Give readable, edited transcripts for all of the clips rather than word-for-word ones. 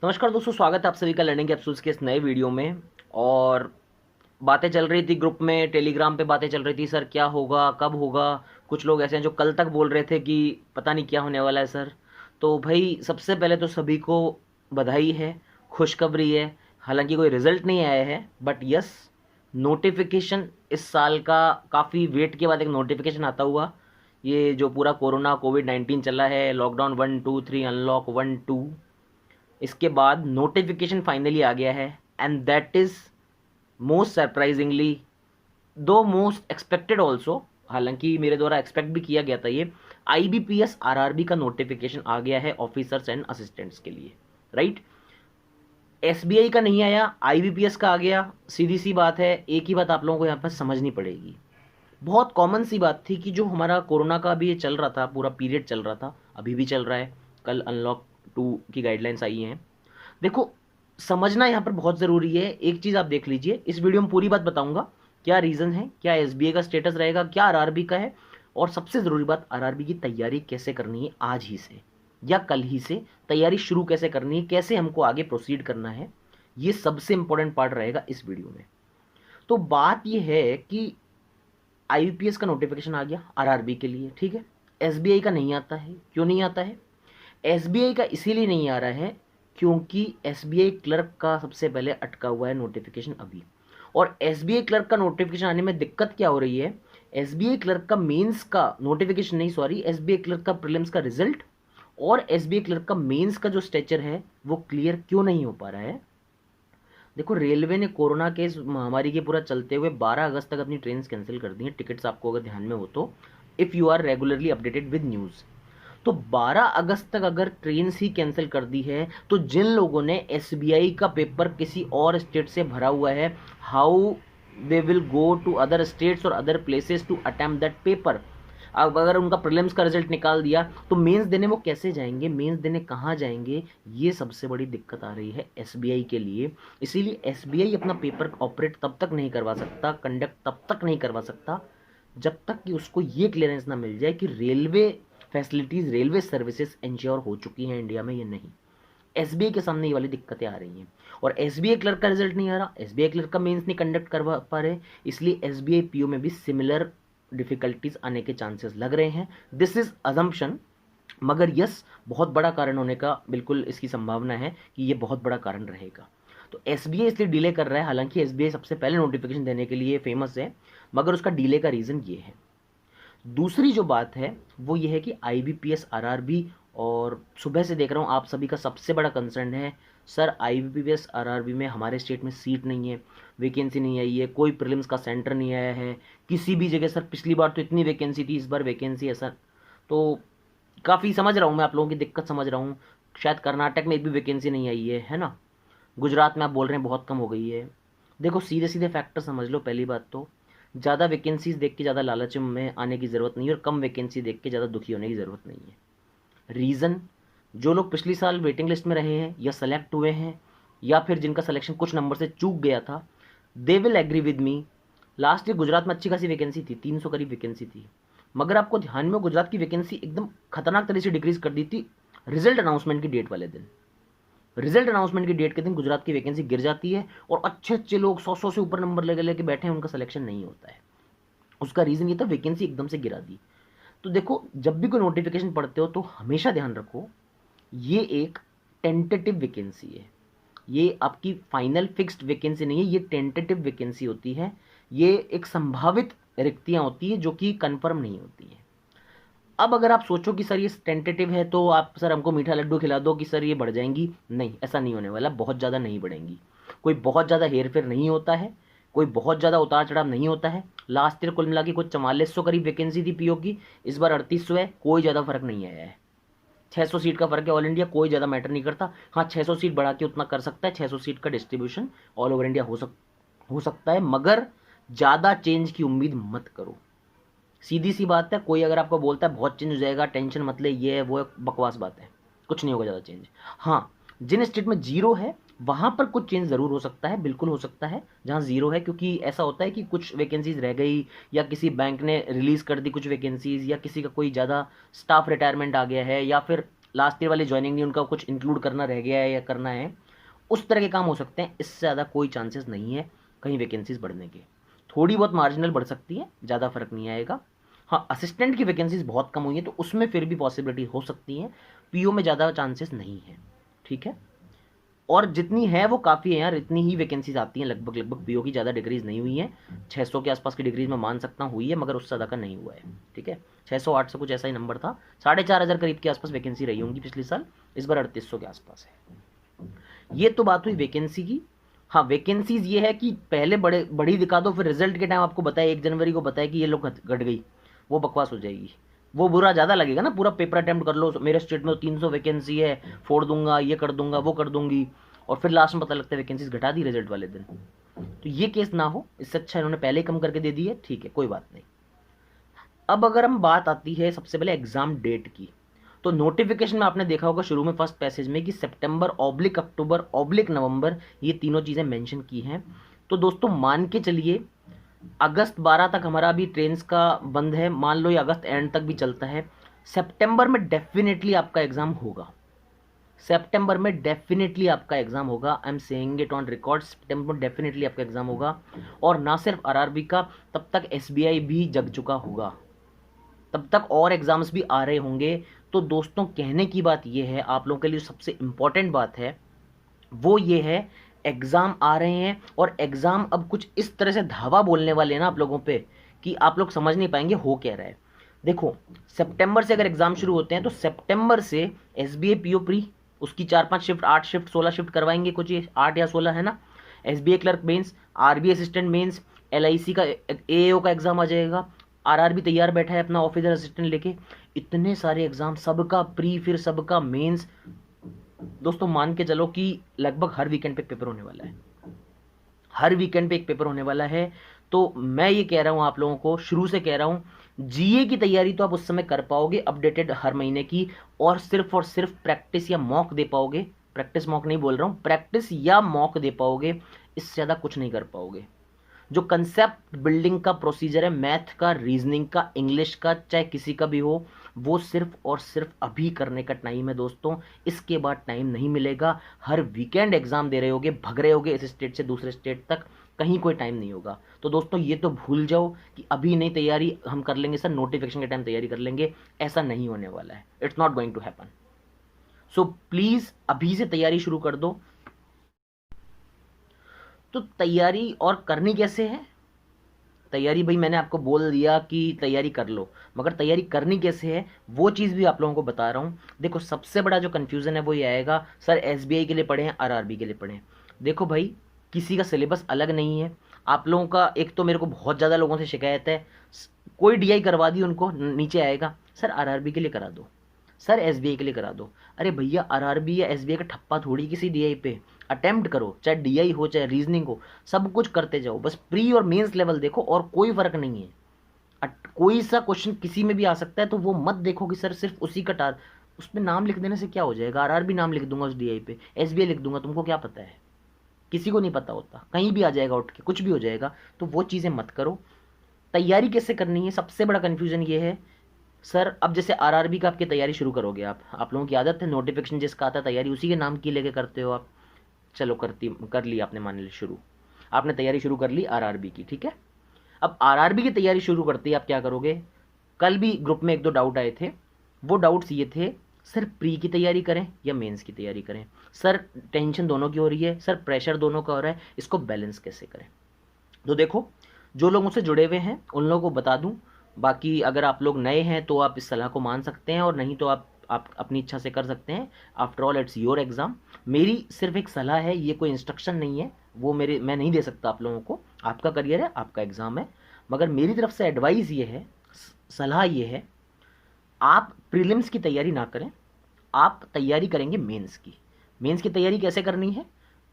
नमस्कार दोस्तों, स्वागत है आप सभी का लर्निंग कैप्सूल्स के इस नए वीडियो में। और बातें चल रही थी ग्रुप में, टेलीग्राम पे बातें चल रही थी, सर क्या होगा, कब होगा। कुछ लोग ऐसे हैं जो कल तक बोल रहे थे कि पता नहीं क्या होने वाला है सर। तो भाई सबसे पहले तो सभी को बधाई है, खुशखबरी है। हालांकि कोई रिजल्ट नहीं आया है, बट यस, नोटिफिकेशन इस साल का काफ़ी वेट के बाद एक नोटिफिकेशन आता हुआ। ये जो पूरा कोरोना कोविड-19 चला है, लॉकडाउन 1 2 3, अनलॉक 1 2, इसके बाद नोटिफिकेशन फाइनली आ गया है। And that is most surprisingly, दो मोस्ट एक्सपेक्टेड ऑल्सो। हालांकि मेरे द्वारा एक्सपेक्ट भी किया गया था ये। आईबीपीएस आरआरबी का नोटिफिकेशन आ गया है ऑफिसर्स एंड असिस्टेंट्स के लिए, राइट। एसबीआई का नहीं आया, आईबीपीएस का आ गया। सीधी सी बात है, एक ही बात आप लोगों को यहाँ पर समझनी पड़ेगी। बहुत कॉमन सी बात थी कि जो हमारा कोरोना का भी ये चल रहा था, पूरा पीरियड चल रहा था, अभी भी चल रहा है। कल अनलॉक 2 की गाइडलाइंस आई हैं। देखो, समझना यहाँ पर बहुत ज़रूरी है। एक चीज़ आप देख लीजिए, इस वीडियो में पूरी बात बताऊंगा। क्या रीज़न है, क्या एसबीआई का स्टेटस रहेगा, क्या आरआरबी का है, और सबसे ज़रूरी बात, आरआरबी की तैयारी कैसे करनी है आज ही से या कल ही से। तैयारी शुरू कैसे करनी है, कैसे हमको आगे प्रोसीड करना है, ये सबसे इंपॉर्टेंट पार्ट रहेगा इस वीडियो में। तो बात यह है कि आईबीपीएस का नोटिफिकेशन आ गया आरआरबी के लिए, ठीक है। एसबीआई का नहीं आता है। क्यों नहीं आता है? एसबीआई का इसीलिए नहीं आ रहा है क्योंकि एसबीआई क्लर्क का सबसे पहले अटका हुआ है नोटिफिकेशन अभी। और एसबीआई क्लर्क का नोटिफिकेशन आने में दिक्कत क्या हो रही है? एसबीआई क्लर्क का मेंस का नोटिफिकेशन नहीं, सॉरी, एसबीआई क्लर्क का प्रीलिम्स का रिजल्ट और एसबीआई क्लर्क का मेंस का जो स्ट्रक्चर है वो क्लियर क्यों नहीं हो पा रहा है? देखो, रेलवे ने कोरोना के इस महामारी के पूरा चलते हुए 12 अगस्त तक अपनी ट्रेन कैंसिल कर दी हैं। टिकट्स आपको अगर ध्यान में हो तो, if you are regularly updated with news, तो 12 अगस्त तक अगर ट्रेन ही कैंसिल कर दी है, तो जिन लोगों ने एसबीआई का पेपर किसी और स्टेट से भरा हुआ है, how they will go to other states और other places to attempt that paper. अब अगर उनका प्रीलिम्स का रिजल्ट निकाल दिया तो मेंस देने वो कैसे जाएंगे, मेंस देने कहाँ जाएंगे? ये सबसे बड़ी दिक्कत आ रही है एसबीआई के लिए। इसीलिए एसबीआई अपना पेपर ऑपरेट तब तक नहीं करवा सकता, कंडक्ट तब तक नहीं करवा सकता, जब तक कि उसको ये क्लियरेंस ना मिल जाए कि railway facilities, railway services ensure हो चुकी हैं इंडिया में या नहीं। एसबीआई के सामने ये वाली दिक्कतें आ रही हैं। और एसबीआई क्लर्क का रिजल्ट नहीं आ रहा, एसबीआई क्लर्क का मेंस नहीं कंडक्ट करवा पा रहे, इसलिए एसबीआई पीओ में भी सिमिलर डिफिकल्टीज आने के चांसेस लग रहे हैं। दिस इज अजम्पशन, मगर यस, बहुत बड़ा कारण होने का बिल्कुल इसकी संभावना है कि ये बहुत बड़ा कारण रहेगा। तो एसबीआई इसलिए डिले कर रहा है। हालांकि एसबीआई सबसे पहले नोटिफिकेशन देने के लिए फेमस है, मगर उसका डिले का रीज़न ये है। दूसरी जो बात है वो ये है कि आईबीपीएस आरआरबी, और सुबह से देख रहा हूँ आप सभी का सबसे बड़ा कंसर्न है, सर आईबीपीएस आरआरबी में हमारे स्टेट में सीट नहीं है, वैकेंसी नहीं आई है, कोई प्रीलिम्स का सेंटर नहीं आया है किसी भी जगह। सर पिछली बार तो इतनी वैकेंसी थी, इस बार वैकेंसी है सर। तो काफ़ी समझ रहा हूँ, मैं आप लोगों की दिक्कत समझ रहा हूँ। शायद कर्नाटक में एक भी वैकेंसी नहीं आई है ना। गुजरात में आप बोल रहे हैं बहुत कम हो गई है। देखो, सीधे सीधे फैक्टर समझ लो। पहली बात तो, ज़्यादा वैकेंसीज देख के ज़्यादा लालच में आने की ज़रूरत नहीं है, और कम वैकेंसी देख के ज़्यादा दुखी होने की ज़रूरत नहीं है। रीज़न, जो लोग पिछली साल वेटिंग लिस्ट में रहे हैं या सेलेक्ट हुए हैं, या फिर जिनका सिलेक्शन कुछ नंबर से चूक गया था, they will agree with me. Last year Gujarat में अच्छी खासी वैकेंसी थी, 300 करीब वैकेंसी थी, मगर आपको ध्यान में, गुजरात की वैकेंसी एकदम खतरनाक तरीके से डिक्रीज कर दी थी रिजल्ट अनाउंसमेंट की डेट वाले दिन। रिजल्ट अनाउंसमेंट की डेट के दिन गुजरात की वैकेंसी गिर जाती है, और अच्छे अच्छे लोग 100 से ऊपर नंबर लेके लेके बैठे हैं, उनका सिलेक्शन नहीं होता है। उसका रीज़न ये था, वैकेंसी एकदम से गिरा दी। तो देखो, जब भी कोई नोटिफिकेशन पढ़ते हो तो हमेशा ध्यान रखो, ये एक टेंटेटिव वैकेंसी है। ये आपकी फाइनल फिक्स्ड वैकेंसी नहीं है, ये टेंटेटिव वैकेंसी होती है। ये एक संभावित रिक्तियां होती है जो कि कंफर्म नहीं होती हैं। अब अगर आप सोचो कि सर ये टेंटेटिव है, तो आप सर हमको मीठा लड्डू खिला दो कि सर ये बढ़ जाएंगी, नहीं, ऐसा नहीं होने वाला। बहुत ज़्यादा नहीं बढ़ेंगी, कोई बहुत ज़्यादा हेर फेर नहीं होता है, कोई बहुत ज़्यादा उतार चढ़ाव नहीं होता है। लास्ट ईयर कुल मिला के कुछ 4400 करीब वैकेंसी थी पीओ की, इस बार 3800 है, कोई ज़्यादा फर्क नहीं आया है। 600 सीट का फर्क है ऑल इंडिया, कोई ज़्यादा मैटर नहीं करता। हाँ, 600 सीट बढ़ा के उतना कर सकता है, 600 सीट का डिस्ट्रीब्यूशन ऑल ओवर इंडिया हो सकता है, मगर ज़्यादा चेंज की उम्मीद मत करो। सीधी सी बात है, कोई अगर आपको बोलता है बहुत चेंज हो जाएगा, टेंशन मत ले, ये है वो है, बकवास बात है। कुछ नहीं होगा ज़्यादा चेंज। हाँ, जिन स्टेट में जीरो है वहाँ पर कुछ चेंज ज़रूर हो सकता है, बिल्कुल हो सकता है जहाँ जीरो है, क्योंकि ऐसा होता है कि कुछ वैकेंसीज रह गई, या किसी बैंक ने रिलीज़ कर दी कुछ वैकेंसीज, या किसी का कोई ज़्यादा स्टाफ रिटायरमेंट आ गया है, या फिर लास्ट ईयर वाले ज्वाइनिंग नहीं, उनका कुछ इंक्लूड करना रह गया है या करना है, उस तरह के काम हो सकते हैं। इससे ज़्यादा कोई चांसेस नहीं है कहीं वैकेंसीज बढ़ने के। थोड़ी बहुत मार्जिनल बढ़ सकती है, ज़्यादा फर्क नहीं आएगा। हाँ, असिस्टेंट की वैकेंसीज बहुत कम हुई है, तो उसमें फिर भी पॉसिबिलिटी हो सकती है। पीओ में ज़्यादा चांसेस नहीं है, ठीक है। और जितनी है वो काफ़ी है यार, इतनी ही वैकेंसीज आती हैं लगभग लगभग। पीओ की ज़्यादा डिग्रीज नहीं हुई है, 600 के आसपास की डिग्रीज में मान सकता हूँ हुई है, मगर उससे ज़्यादा का नहीं हुआ है, ठीक है। 600-800 कुछ ऐसा ही नंबर था, 4500 करीब के आसपास वैकेंसी रही होंगी पिछले साल, इस बार 3800 के आसपास है। ये तो बात हुई वैकेंसी की। हाँ, वैकेंसीज ये है कि पहले बड़ी दिखा दो, फिर रिजल्ट के टाइम आपको बताए 1 जनवरी को बताए कि ये लोग घट गई, वो बकवास हो जाएगी। वो बुरा ज़्यादा लगेगा ना, पूरा पेपर अटेम्प्ट कर लो, मेरे स्टेट में तो 300 वैकेंसी है, फोड़ दूंगा, ये कर दूंगा, वो कर दूंगी, और फिर लास्ट में पता लगता है वैकेंसीज घटा दी रिजल्ट वाले दिन। तो ये केस ना हो, इससे अच्छा इन्होंने पहले ही कम करके दे दी है, ठीक है, कोई बात नहीं। अब अगर हम बात आती है सबसे पहले एग्जाम डेट की, तो नोटिफिकेशन में आपने देखा होगा शुरू में फर्स्ट पैसेज में कि सितंबर/अक्टूबर/नवंबर, ये तीनों चीज़ें मेंशन की हैं। तो दोस्तों मान के चलिए अगस्त 12 तक हमारा अभी ट्रेन्स का बंद है, मान लो ये अगस्त एंड तक भी चलता है, सितंबर में डेफिनेटली आपका एग्जाम होगा। सितंबर में डेफिनेटली आपका एग्जाम होगा, I am saying it on record, सितंबर में डेफिनेटली आपका एग्जाम होगा। और ना सिर्फ आरआरबी का, तब तक एसबीआई भी जग चुका होगा, तब तक और एग्जाम्स भी आ रहे होंगे। तो दोस्तों कहने की बात यह है, आप लोगों के लिए सबसे इंपॉर्टेंट बात है वो ये है, एग्जाम आ रहे हैं, और एग्जाम अब कुछ इस तरह से धावा बोलने वाले हैं ना आप लोगों पे कि आप लोग समझ नहीं पाएंगे हो क्या रहा है। देखो, सितंबर से अगर एग्जाम शुरू होते हैं तो सितंबर से एसबीआई पीओ प्री, उसकी 4-5 शिफ्ट, 8 शिफ्ट, 16 शिफ्ट करवाएंगे, कुछ ये 8 या 16 है ना। SBI clerk mains, RBI assistant mains, LIC का एएओ का एग्जाम आ जाएगा, आरआरबी तैयार बैठा है अपना ऑफिसर असिस्टेंट लेके, इतने सारे एग्जाम, सबका प्री, फिर सबका मेंस। दोस्तों मान के चलो कि लगभग हर वीकेंड पे एक पेपर होने वाला है, हर वीकेंड पे एक पेपर होने वाला है। तो मैं ये कह रहा हूं आप लोगों को, शुरू से कह रहा हूं, जीए की तैयारी तो आप उस समय कर पाओगे अपडेटेड हर महीने की, और सिर्फ प्रैक्टिस या मॉक दे पाओगे। प्रैक्टिस मॉक नहीं बोल रहा हूं, प्रैक्टिस या मॉक दे पाओगे, इससे ज़्यादा कुछ नहीं कर पाओगे। जो कंसेप्ट बिल्डिंग का प्रोसीजर है, मैथ का, रीजनिंग का, इंग्लिश का, चाहे किसी का भी हो, वो सिर्फ और सिर्फ अभी करने का टाइम है दोस्तों, इसके बाद टाइम नहीं मिलेगा। हर वीकेंड एग्जाम दे रहे होगे, भग रहे होगे इस स्टेट से दूसरे स्टेट तक, कहीं कोई टाइम नहीं होगा। तो दोस्तों ये तो भूल जाओ कि अभी नहीं तैयारी हम कर लेंगे सर, नोटिफिकेशन के टाइम तैयारी कर लेंगे, ऐसा नहीं होने वाला है। It's not going to happen. So please अभी से तैयारी शुरू कर दो। तो तैयारी और करनी कैसे है? तैयारी भाई मैंने आपको बोल दिया कि तैयारी कर लो, मगर तैयारी करनी कैसे है वो चीज़ भी आप लोगों को बता रहा हूँ। देखो सबसे बड़ा जो कन्फ्यूज़न है वो ये आएगा, सर एसबीआई के लिए पढ़े हैं, आरआरबी के लिए पढ़े हैं। देखो भाई, किसी का सिलेबस अलग नहीं है। आप लोगों का एक तो मेरे को बहुत ज़्यादा लोगों से शिकायत है, कोई डीआई करवा दी उनको, नीचे आएगा सर आरआरबी के लिए करा दो, सर एसबीआई के लिए करा दो। अरे भैया, आरआरबी या एसबीआई का ठप्पा थोड़ी किसी डीआई पे। अटेम्प्ट करो, चाहे डीआई हो चाहे रीजनिंग हो, सब कुछ करते जाओ, बस प्री और मेंस लेवल देखो, और कोई फर्क नहीं है। कोई सा क्वेश्चन किसी में भी आ सकता है, तो वो मत देखो कि सर सिर्फ उसी का उसमें नाम लिख देने से क्या हो जाएगा, आरआरबी नाम लिख दूंगा उस डीआई पे, एसबीआई लिख दूंगा, तुमको क्या पता है? किसी को नहीं पता होता, कहीं भी आ जाएगा उठ के, कुछ भी हो जाएगा। तो वो चीज़ें मत करो। तैयारी कैसे करनी है, सबसे बड़ा कन्फ्यूजन ये है सर, अब जैसे आरआरबी का आपकी तैयारी शुरू करोगे, आप लोगों की आदत है नोटिफिकेशन जिसका आता है तैयारी उसी के नाम की लेके करते हो आप। चलो कर ली आपने, मान ली शुरू, आपने तैयारी शुरू कर ली आरआरबी की, ठीक है। अब आरआरबी की तैयारी शुरू करते ही आप क्या करोगे? कल भी ग्रुप में 1-2 डाउट आए थे, वो डाउट्स ये थे, सर प्री की तैयारी करें या मेंस की तैयारी करें, सर टेंशन दोनों की हो रही है, सर प्रेशर दोनों का हो रहा है, इसको बैलेंस कैसे करें? तो देखो, जो लोग मुझसे जुड़े हुए हैं उन लोगों को बता दूं, बाकी अगर आप लोग नए हैं तो आप इस सलाह को मान सकते हैं, और नहीं तो आप अपनी इच्छा से कर सकते हैं। After all it's your exam. मेरी सिर्फ एक सलाह है, ये कोई इंस्ट्रक्शन नहीं है, वो मैं नहीं दे सकता आप लोगों को, आपका करियर है, आपका एग्ज़ाम है। मगर मेरी तरफ से एडवाइस ये है, सलाह ये है, आप प्रीलिम्स की तैयारी ना करें, आप तैयारी करेंगे मेंस की। मेंस की तैयारी कैसे करनी है?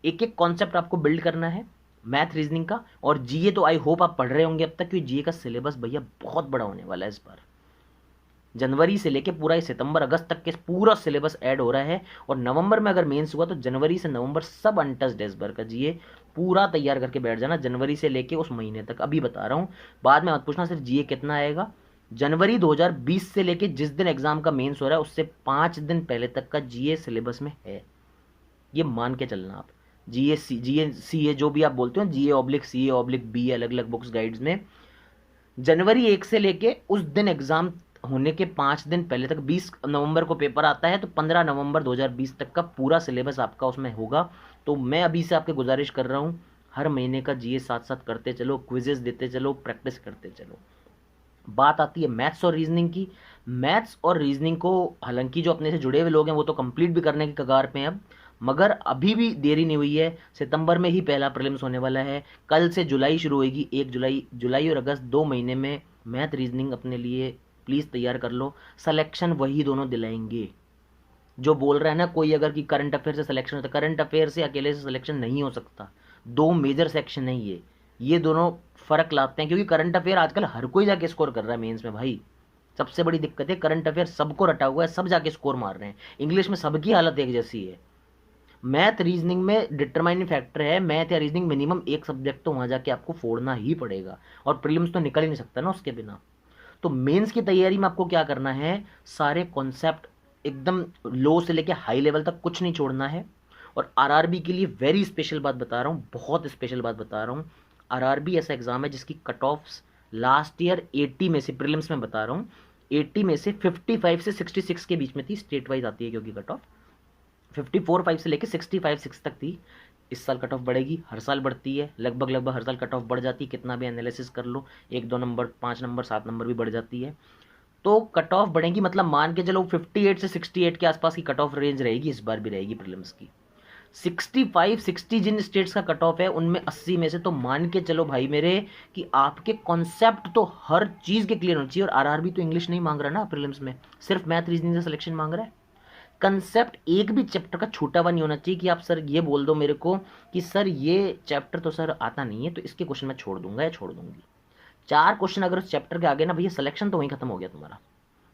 एक एक कॉन्सेप्ट आपको बिल्ड करना है, मैथ रीजनिंग का, और जीए तो आई होप आप पढ़ रहे होंगे अब तक, क्योंकि जीए का सिलेबस भैया बहुत बड़ा होने वाला है इस बार। जनवरी से लेके पूरा सितंबर अगस्त तक के पूरा सिलेबस ऐड हो रहा है, और नवंबर में अगर मेंस हुआ तो जनवरी से नवंबर सब अनटच्ड है इस बार का। जीए पूरा तैयार करके बैठ जाना जनवरी से लेके उस महीने तक, अभी बता रहा हूँ, बाद में मत पूछना सिर्फ जीए कितना आएगा। जनवरी 2020 से लेके जिस दिन एग्जाम का मेंस हो रहा है उससे 5 दिन पहले तक का जीए सिलेबस में है, ये मान के चलना आप। जीए जो भी आप बोलते हो, GA/CA/BA, अलग अलग बुक्स गाइड्स में जनवरी 1 से लेके उस दिन एग्जाम होने के 5 दिन पहले तक, 20 नवंबर को पेपर आता है तो 15 नवंबर 2020 तक का पूरा सिलेबस आपका उसमें होगा। तो मैं अभी से आपके गुजारिश कर रहा हूँ, हर महीने का जीए साथ साथ करते चलो, क्विजेस देते चलो, प्रैक्टिस करते चलो। बात आती है मैथ्स और रीजनिंग की। मैथ्स और रीजनिंग को हालांकि जो अपने से जुड़े हुए लोग हैं वो तो कंप्लीट भी करने की कगार पे हैं अब, मगर अभी भी देरी नहीं हुई है। सितंबर में ही पहला प्रीलिम्स होने वाला है, कल से जुलाई शुरू होगी, 1 जुलाई। जुलाई और अगस्त 2 महीने में मैथ रीजनिंग अपने लिए प्लीज़ तैयार कर लो। सिलेक्शन वही दोनों दिलाएंगे। जो बोल रहा है ना कोई अगर कि करंट अफेयर से सिलेक्शन होता है, करंट अफेयर से अकेले से सिलेक्शन नहीं हो सकता। 2 मेजर सेक्शन है ये दोनों फर्क लाते हैं, क्योंकि करंट अफेयर आजकल हर कोई जाके स्कोर कर रहा है मेंस में भाई। सबसे बड़ी दिक्कत है करंट अफेयर सबको रटा हुआ है, सब जाके स्कोर मार रहे हैं। इंग्लिश में सबकी हालत एक जैसी है। मैथ रीजनिंग में डिटरमाइनिंग फैक्टर है, मैथ या रीजनिंग मिनिमम एक सब्जेक्ट तो वहां जाके आपको फोड़ना ही पड़ेगा, और प्रीलिम्स तो निकल ही नहीं सकता ना उसके बिना। तो मेंस की तैयारी में आपको क्या करना है, सारे कॉन्सेप्ट एकदम लो से लेके हाई लेवल तक कुछ नहीं छोड़ना है। और आरआरबी के लिए वेरी स्पेशल बात बता रहा हूँ, बहुत स्पेशल बात बता रहा हूँ। आरआरबी ऐसा एग्जाम है जिसकी कट ऑफ्स लास्ट ईयर 80 में से, प्रीलिम्स में बता रहा हूँ, 80 में से 55 से 66 के बीच में थी। स्टेट वाइज आती है क्योंकि कट ऑफ 54-5 से लेके 65-6 तक थी। इस साल कट ऑफ बढ़ेगी, हर साल बढ़ती है, लगभग हर साल कट ऑफ बढ़ जाती है, कितना भी एनालिसिस कर लो, 1-2 नंबर, 5 नंबर, 7 नंबर भी बढ़ जाती है। तो कट ऑफ बढ़ेगी, मतलब मान के चलो 58 से 68 के आसपास की कट ऑफ रेंज रहेगी, इस बार भी रहेगी प्रीलिम्स की। 65-60 जिन स्टेट्स का कट ऑफ है उनमें 80 में से तो मान के चलो भाई मेरे कि आपके कॉन्सेप्ट तो हर चीज के क्लियर होना चाहिए। और आरआरबी तो इंग्लिश नहीं मांग रहा ना प्रीलिम्स में, सिर्फ मैथ रीजनिंग से सिलेक्शन मांग रहा है। कंसेप्ट एक भी चैप्टर का छोटा हुआ नहीं होना चाहिए कि आप सर ये बोल दो मेरे को कि सर ये चैप्टर तो सर आता नहीं है तो इसके क्वेश्चन मैं छोड़ दूंगा या छोड़ दूंगी। 4 क्वेश्चन अगर उस चैप्टर के आगे ना भैया, सिलेक्शन तो वहीं खत्म हो गया तुम्हारा।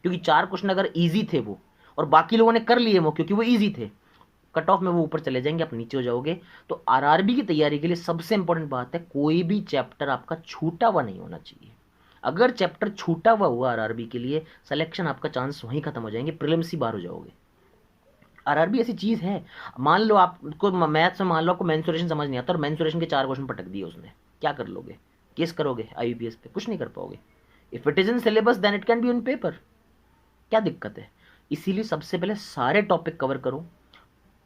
क्योंकि 4 क्वेश्चन अगर इजी थे वो, और बाकी लोगों ने कर लिए वो क्योंकि वो इजी थे, कट ऑफ में वो ऊपर चले जाएंगे, आप नीचे हो जाओगे। तो आरआरबी की तैयारी के लिए सबसे इंपॉर्टेंट बात है, कोई भी चैप्टर आपका छूटा हुआ नहीं होना चाहिए। अगर चैप्टर छूटा हुआ आरआरबी के लिए, सिलेक्शन आपका चांस वहीं खत्म हो जाएंगे, प्रीलिम्स ही बाहर हो जाओगे। आरआरबी ऐसी चीज है, मान लो आपको मैथ्स में, मान लो आपको मेंसुरेशन समझ नहीं आता और मेंसुरेशन के 4 क्वेश्चन पटक दिए उसने, क्या कर लोगे? केस करोगे आईबीपीएस पे? कुछ नहीं कर पाओगे। If it is in syllabus then it can be on paper, क्या दिक्कत है? इसीलिए सबसे पहले सारे टॉपिक कवर करो,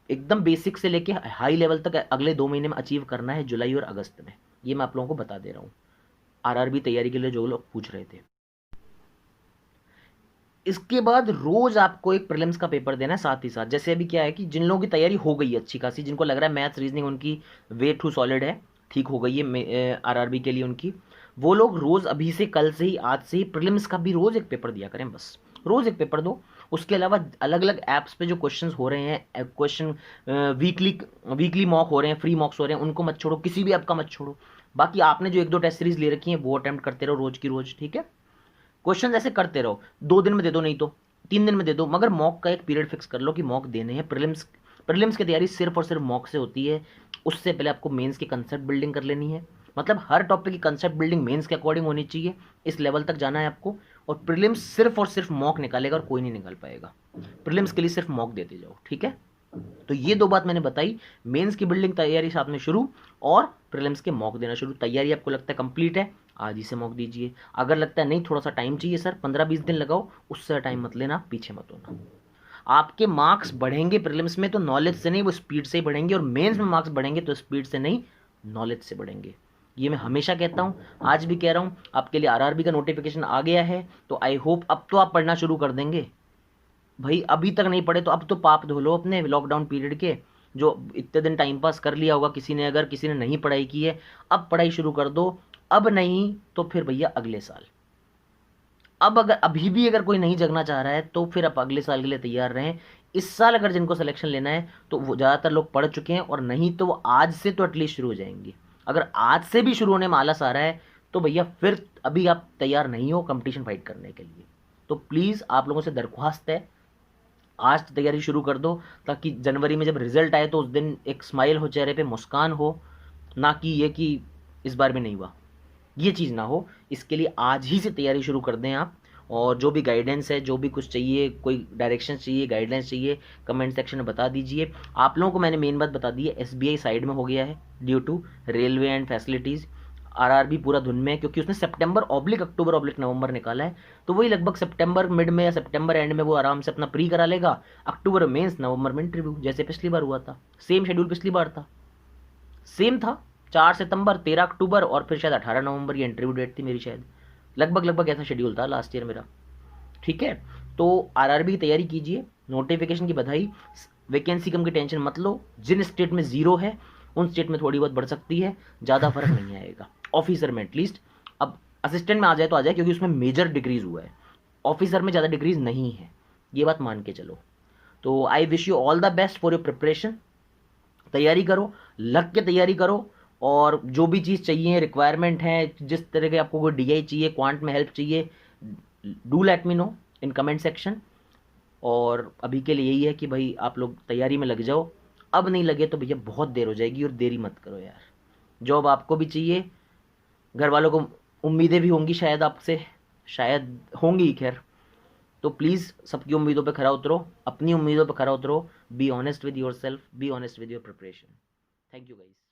एकदम बेसिक से लेके हाई लेवल तक अगले 2 महीने में अचीव करना है, जुलाई और अगस्त में। ये मैं आप लोगों को बता दे रहा हूँ, आरआरबी तैयारी के लिए जो लोग पूछ रहे थे। इसके बाद रोज आपको एक प्रीलिम्स का पेपर देना है साथ ही साथ। जैसे अभी क्या है कि जिन लोगों की तैयारी हो गई है अच्छी खासी, जिनको लग रहा है मैथ्स रीजनिंग उनकी वे टू सॉलिड है, ठीक हो गई है आरआरबी के लिए उनकी, वो लोग रोज अभी से, कल से ही, आज से ही प्रीलिम्स का भी रोज एक पेपर दिया करें, बस रोज एक पेपर दो। उसके अलावा अलग अलग ऐप्स पे जो क्वेश्चन हो रहे हैं, क्वेश्चन वीकली मॉक हो रहे हैं, फ्री मॉक्स हो रहे हैं, उनको मत छोड़ो, किसी भी ऐप का मत छोड़ो। बाकी आपने जो 1-2 टेस्ट सीरीज ले रखी है वो अटेम्प्ट करते रहो रोज की रोज, ठीक है? क्वेश्चन ऐसे करते रहो, 2 दिन में दे दो, नहीं तो 3 दिन में दे दो, मगर मॉक का एक पीरियड फिक्स कर लो कि मॉक देने हैं। प्रीलिम्स की तैयारी सिर्फ और सिर्फ मॉक से होती है। उससे पहले आपको मेंस की कंसेप्ट बिल्डिंग कर लेनी है, मतलब हर टॉपिक की कंसेप्ट बिल्डिंग मेंस के अकॉर्डिंग होनी चाहिए, इस लेवल तक जाना है आपको। और प्रीलिम्स सिर्फ और सिर्फ मॉक निकालेगा और कोई नहीं निकाल पाएगा। प्रीलिम्स के लिए सिर्फ मॉक देते जाओ, ठीक है? तो ये 2 बात मैंने बताई, मेंस की बिल्डिंग तैयारी साथ में शुरू, और प्रीलिम्स के मॉक देना शुरू। तैयारी आपको लगता है कंप्लीट है, आज ही से मॉक दीजिए। अगर लगता है नहीं थोड़ा सा टाइम चाहिए सर, 15-20 दिन लगाओ, उससे टाइम मत लेना, पीछे मत होना। आपके मार्क्स बढ़ेंगे प्रीलिम्स में तो नॉलेज से नहीं, वो स्पीड से ही बढ़ेंगे, और मेंस में मार्क्स बढ़ेंगे तो स्पीड से नहीं, नॉलेज से बढ़ेंगे। ये मैं हमेशा कहता हूँ, आज भी कह रहा हूँ। आपके लिए आरआरबी का नोटिफिकेशन आ गया है तो आई होप अब तो आप पढ़ना शुरू कर देंगे भाई। अभी तक नहीं पढ़े तो अब तो पाप धो लो अपने लॉकडाउन पीरियड के, जो इतने दिन टाइम पास कर लिया होगा किसी ने, अगर किसी ने नहीं पढ़ाई की है, अब पढ़ाई शुरू कर दो। अब नहीं तो फिर भैया अगले साल। अब अगर अभी भी अगर कोई नहीं जगना चाह रहा है तो फिर आप अगले साल के लिए तैयार रहें। इस साल अगर जिनको सिलेक्शन लेना है तो वो ज़्यादातर लोग पढ़ चुके हैं, और नहीं तो वो आज से तो एटलीस्ट शुरू हो जाएंगे। अगर आज से भी शुरू होने में आलस आ रहा है तो भैया फिर अभी आप तैयार नहीं हो कंपटीशन फाइट करने के लिए। तो प्लीज़ आप लोगों से दरख्वास्त है, आज तैयारी शुरू कर दो, ताकि जनवरी में जब रिजल्ट आए तो उस दिन एक स्माइल हो चेहरे पे, मुस्कान हो, ना कि ये कि इस बार भी नहीं हुआ, ये चीज़ ना हो। इसके लिए आज ही से तैयारी शुरू कर दें आप। और जो भी गाइडेंस है, जो भी कुछ चाहिए, कोई डायरेक्शन चाहिए, गाइडेंस चाहिए, कमेंट सेक्शन में बता दीजिए। आप लोगों को मैंने मेन बात बता दी है, एसबीआई साइड में हो गया है due to railway and facilities. RRB पूरा धुन में है क्योंकि उसने सितंबर ऑब्लिक अक्टूबर ऑब्लिक नवंबर निकाला है, तो वही लगभग सितंबर मिड में या सितंबर एंड में वो आराम से अपना प्री करा लेगा। अक्टूबर मेंस, नवंबर में इंटरव्यू, जैसे पिछली बार हुआ था। सेम शेड्यूल पिछली बार था, सेम था, 4 सितंबर, 13 अक्टूबर और फिर शायद 18 नवंबर ये इंटरव्यू डेट थी मेरी, शायद लगभग लगभग ऐसा शेड्यूल था लास्ट ईयर मेरा। ठीक है, तो आरआरबी की तैयारी कीजिए, नोटिफिकेशन की बधाई। वैकेंसी कम की टेंशन मत लो, जिन स्टेट में जीरो है उन स्टेट में थोड़ी बहुत बढ़ सकती है, ज़्यादा फर्क नहीं आएगा। ऑफिसर में एटलीस्ट, अब असिस्टेंट में आ जाए तो आ जाए क्योंकि उसमें मेजर डिक्रीज हुआ है, ऑफिसर में ज़्यादा डिक्रीज नहीं है, ये बात मान के चलो। तो I wish you all the best for your preparation. तैयारी करो, लग के तैयारी करो, और जो भी चीज़ चाहिए, रिक्वायरमेंट है, जिस तरह के आपको कोई डीआई चाहिए, क्वांट में हेल्प चाहिए, do let me know in comment section. और अभी के लिए यही है कि भाई आप लोग तैयारी में लग जाओ, अब नहीं लगे तो भैया बहुत देर हो जाएगी, और देरी मत करो यार। जॉब आपको भी चाहिए, घर वालों को उम्मीदें भी होंगी शायद आपसे, शायद होंगी, खैर। तो प्लीज़ सबकी उम्मीदों पे खरा उतरो, अपनी उम्मीदों पे खरा उतरो। Be honest with your self, be honest with your preparation. Thank you guys.